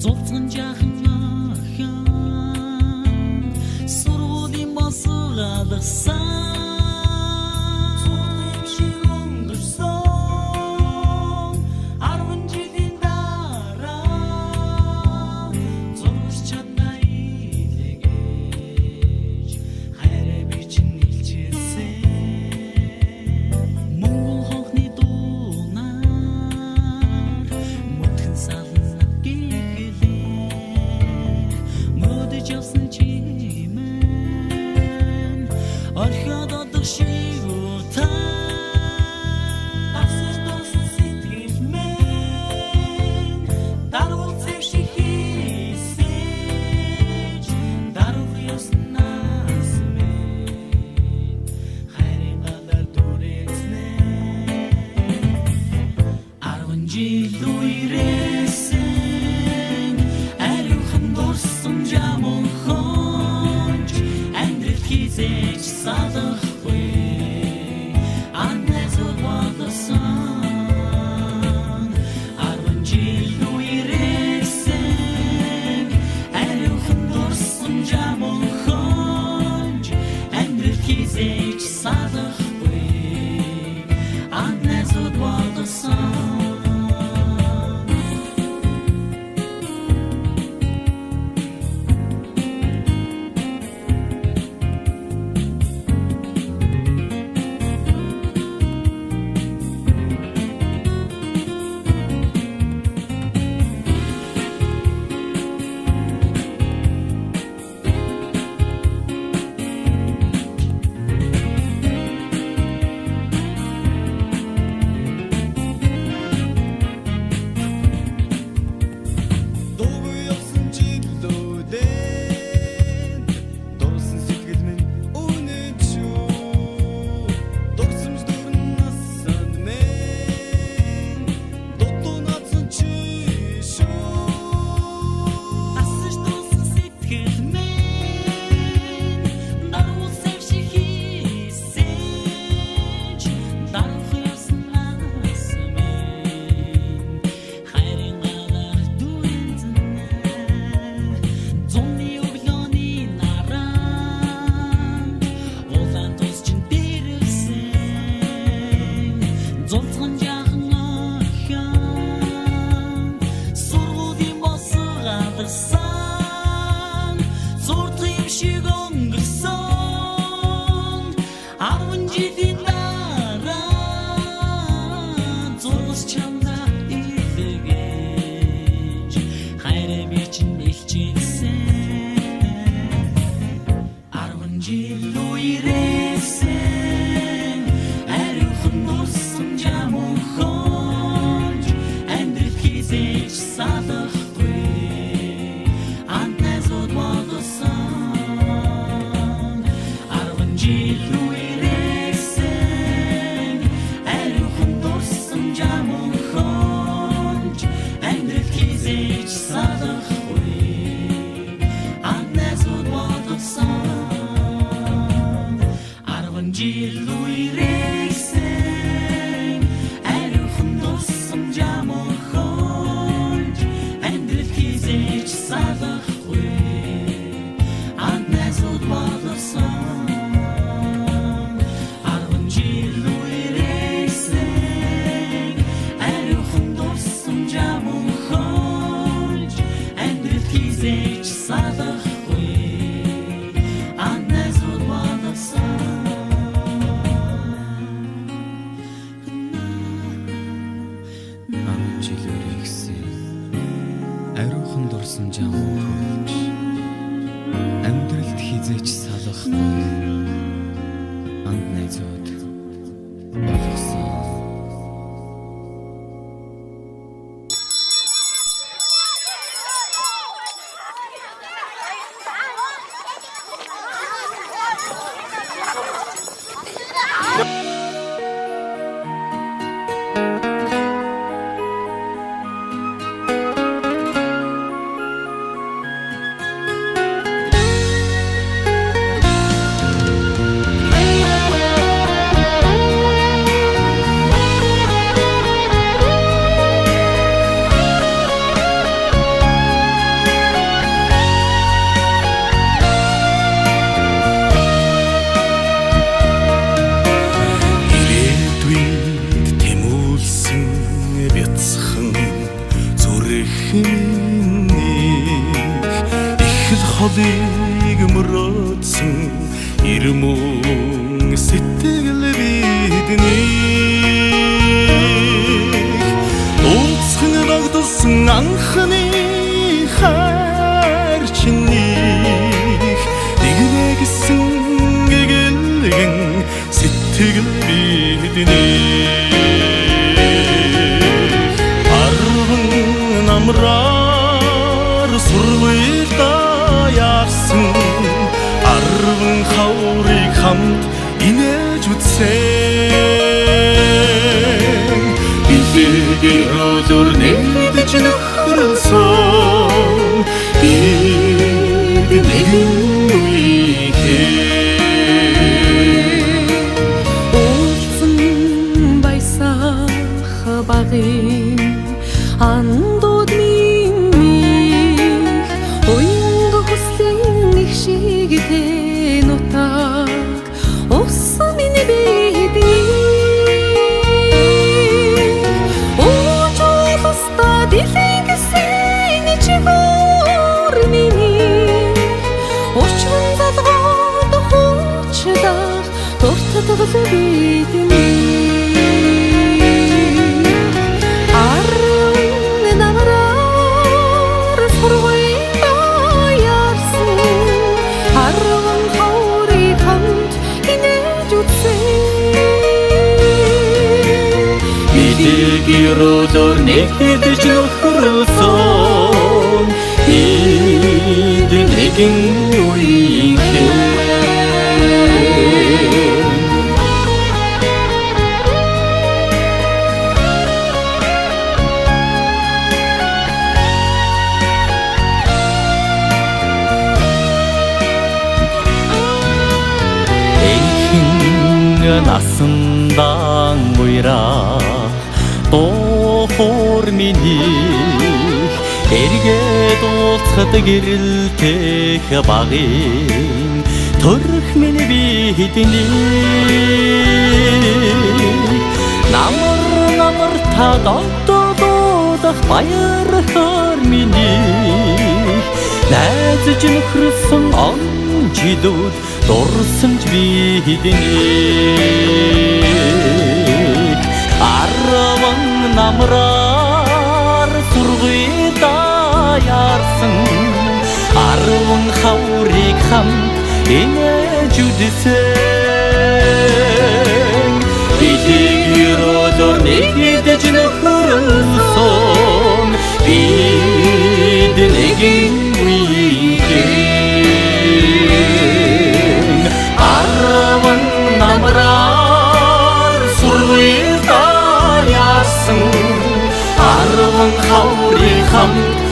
зулцсан жаахан ахаан сургуулийн босоо алгасан холыг мөрөөдсөн ирмэн сэтгэл бидний дуусхын дагдсан анхны хайр чиний нэгнэ гэсэн гэгэлгэн сэтгэл бидний арван намраар сургуульда яарсан арван хаврыг хамт инээж үтсэн билегээр розор нэгдэж нөхрөлсөн бид нэгэн үеийн уулзсан баясах багын андууд минь уянга хүслийн их шигтэй нутаг уссан миний бидний уучлалста дэлгэсэн чигүүр миний очрон залгоод хуучдах дуртад бидний Розор нэгдэж нөхрөлсөн бид нэгэн үеийн насандан буйраа хор миний эргээд уулзахад гэрэлтэх багын төрх миний бидний намар та дододох баяр хор миний найзж нөхрсөн он жидүүд дурсан ч бидний арван намраар сургуульда яарсан арван хаврыг хамт инээж үдсэн билегээр розор нэгдэж нөхрөлсөн бид нэгэн үеийн арван намраар сургуульда яарсан арван хаврыг хамт